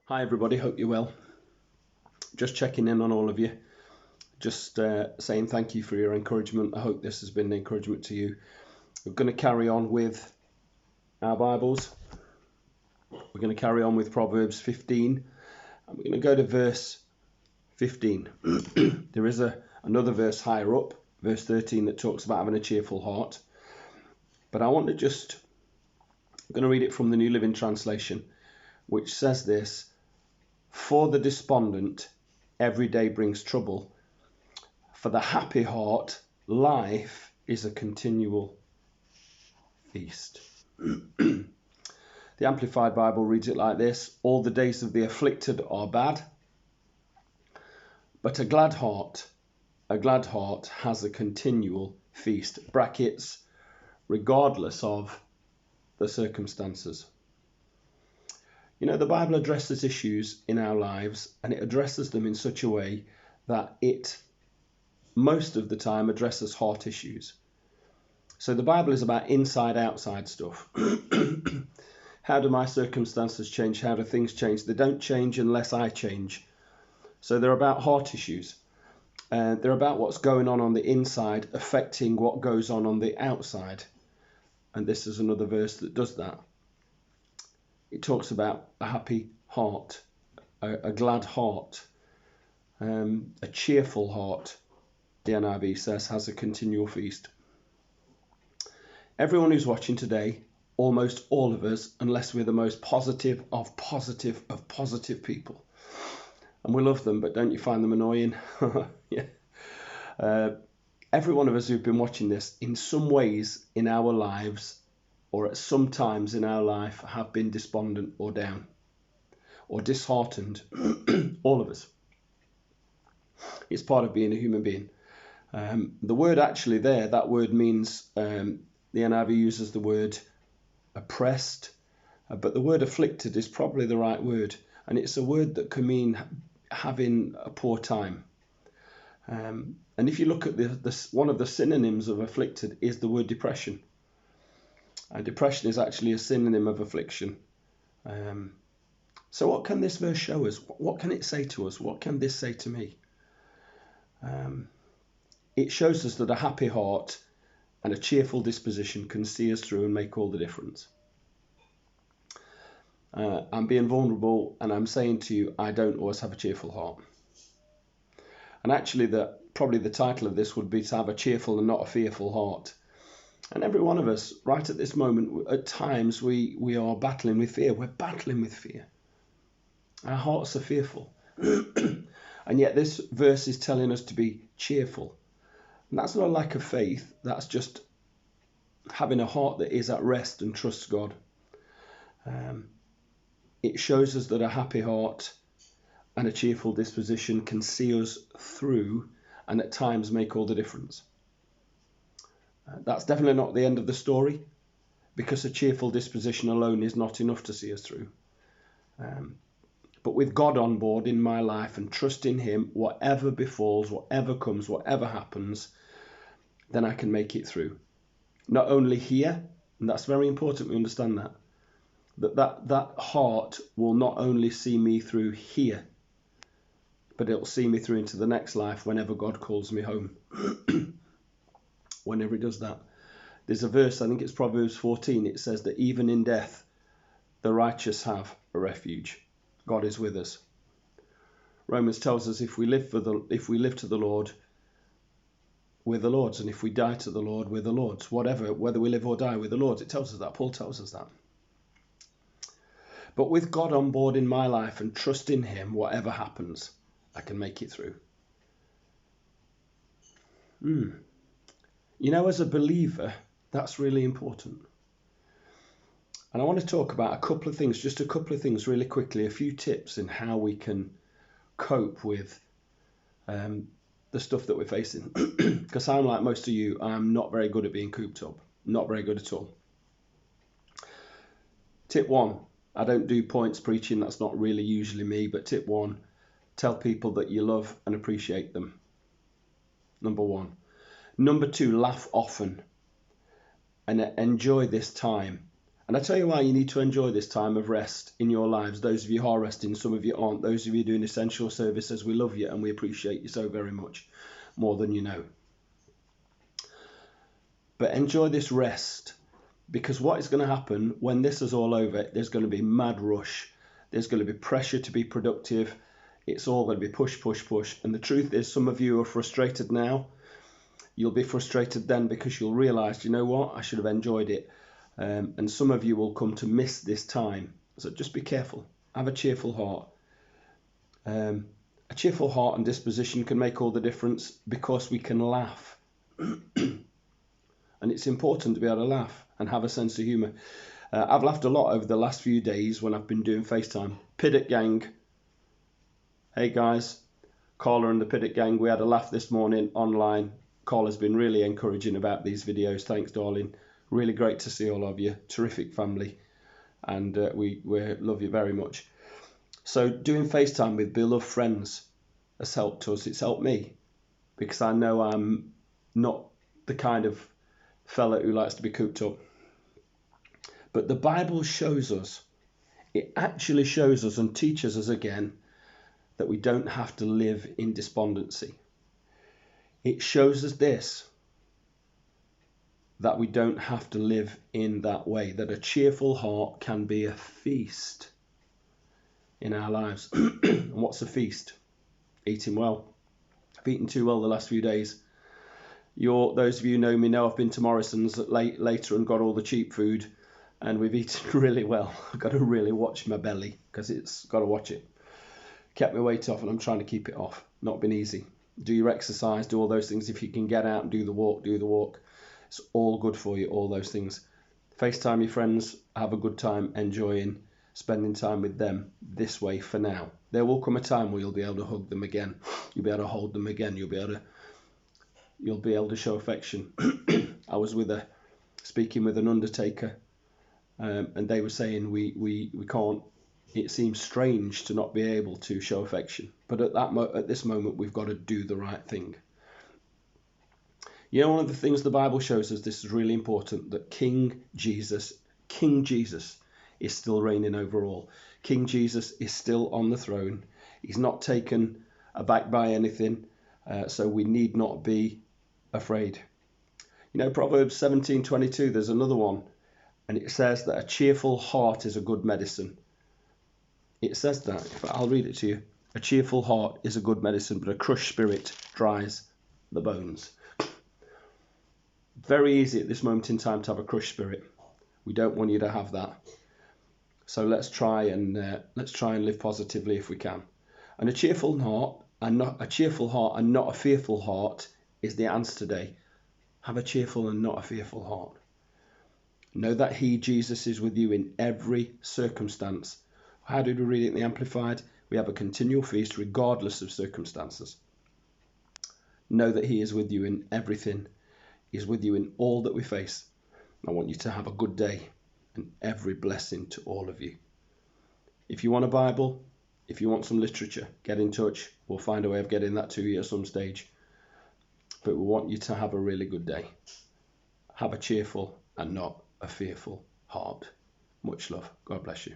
Hi everybody, hope you're well. Just checking in on all of you. Just saying thank you for your encouragement. I hope this has been an encouragement to you. We're going to carry on with our Bibles. We're going to carry on with Proverbs 15. And we're going to go to verse 15. There is another verse higher up, verse 13, that talks about having a cheerful heart. But I'm going to read it from the New Living Translation, which says this: For the despondent, every day brings trouble. For the happy heart, life is a continual feast. The Amplified Bible reads it like this: All the days of the afflicted are bad, but a glad heart has a continual feast. Brackets, regardless of the circumstances. You know, the Bible addresses issues in our lives, and it addresses them in such a way that it, most of the time, addresses heart issues. So the Bible is about inside-outside stuff. How do my circumstances change? How do things change? They don't change unless I change. So they're about heart issues. They're about what's going on the inside affecting what goes on the outside. And this is another verse that does that. It talks about a happy heart, a glad heart, a cheerful heart, the NIV says, has a continual feast. Everyone who's watching today, almost all of us, unless we're the most positive of positive people, and we love them, but don't you find them annoying? Yeah. Every one of us who've been watching this, in some ways in our lives, or at some times in our life, have been despondent or down or disheartened. All of us. It's part of being a human being. The word actually there, that word means, the NIV uses the word oppressed, but the word afflicted is probably the right word. And it's a word that can mean having a poor time. And if you look at one of the synonyms of afflicted is the word depression. Depression is actually a synonym of affliction. So what can this verse show us? What can it say to us? What can this say to me? It shows us that a happy heart and a cheerful disposition can see us through and make all the difference. I'm being vulnerable and I'm saying to you, I don't always have a cheerful heart. And actually, probably the title of this would be to have a cheerful and not a fearful heart. And every one of us, right at this moment, at times we are battling with fear. We're battling with fear. Our hearts are fearful. And yet this verse is telling us to be cheerful. And that's not a lack of faith. That's just having a heart that is at rest and trusts God. It shows us that a happy heart and a cheerful disposition can see us through and at times make all the difference. That's definitely not the end of the story, because a cheerful disposition alone is not enough to see us through. But with God on board in my life and trusting Him, whatever befalls, whatever comes, whatever happens, then I can make it through. Not only here, and that's very important we understand that heart will not only see me through here, but it'll see me through into the next life whenever God calls me home. Whenever He does that. There's a verse, I think it's Proverbs 14, it says that even in death, the righteous have a refuge. God is with us. Romans tells us if we live to the Lord, we're the Lord's, and if we die to the Lord, we're the Lord's. Whether we live or die, we're the Lord's. It tells us that. Paul tells us that. But with God on board in my life and trust in Him, whatever happens, I can make it through. You know, as a believer, that's really important. And I want to talk about just a couple of things really quickly, a few tips in how we can cope with the stuff that we're facing. Because I'm like most of you, I'm not very good at being cooped up. Not very good at all. Tip 1, I don't do points preaching, that's not really usually me, but tip 1, tell people that you love and appreciate them. Number 1. Number 2, laugh often and enjoy this time. And I tell you why you need to enjoy this time of rest in your lives. Those of you who are resting, some of you aren't. Those of you doing essential services, we love you and we appreciate you so very much, more than you know. But enjoy this rest, because what is going to happen when this is all over, there's going to be mad rush. There's going to be pressure to be productive. It's all going to be push, push, push. And the truth is, some of you are frustrated now. You'll be frustrated then because you'll realise, you know what, I should have enjoyed it. And some of you will come to miss this time. So just be careful. Have a cheerful heart. A cheerful heart and disposition can make all the difference, because we can laugh. And it's important to be able to laugh and have a sense of humour. I've laughed a lot over the last few days when I've been doing FaceTime. Piddock Gang. Hey guys, Carla and the Piddock Gang, we had a laugh this morning online. Carla's been really encouraging about these videos. Thanks, darling. Really great to see all of you. Terrific family. And we love you very much. So doing FaceTime with beloved friends has helped us. It's helped me, because I know I'm not the kind of fella who likes to be cooped up. But the Bible shows us, it actually shows us and teaches us again, that we don't have to live in despondency. It shows us this, that we don't have to live in that way, that a cheerful heart can be a feast in our lives. And what's a feast? Eating well. I've eaten too well the last few days. Those of you who know me know I've been to Morrison's later and got all the cheap food, and we've eaten really well. I've got to really watch my belly, because it's got to watch it. Kept my weight off, and I'm trying to keep it off. Not been easy. Do your exercise, do all those things. If you can get out and do the walk. It's all good for you, all those things. FaceTime your friends, have a good time enjoying spending time with them this way for now. There will come a time where you'll be able to hug them again. You'll be able to hold them again. You'll be able to show affection. I was speaking with an undertaker, and they were saying we can't. It seems strange to not be able to show affection, but at this moment we've got to do the right thing. You know, one of the things the Bible shows us, this is really important, that King Jesus is still reigning over all. King Jesus is still on the throne. He's not taken aback by anything, so we need not be afraid. You know, Proverbs 17:22, there's another one, and it says that a cheerful heart is a good medicine. It says that, I'll read it to you. A cheerful heart is a good medicine, but a crushed spirit dries the bones. Very easy at this moment in time to have a crushed spirit. We don't want you to have that. So let's try and live positively if we can. And a cheerful heart and not a fearful heart is the answer today. Have a cheerful and not a fearful heart. Know that He, Jesus, is with you in every circumstance. How did we read it in the Amplified? We have a continual feast regardless of circumstances. Know that He is with you in everything. He's with you in all that we face. I want you to have a good day, and every blessing to all of you. If you want a Bible, if you want some literature, get in touch. We'll find a way of getting that to you at some stage. But we want you to have a really good day. Have a cheerful and not a fearful heart. Much love. God bless you.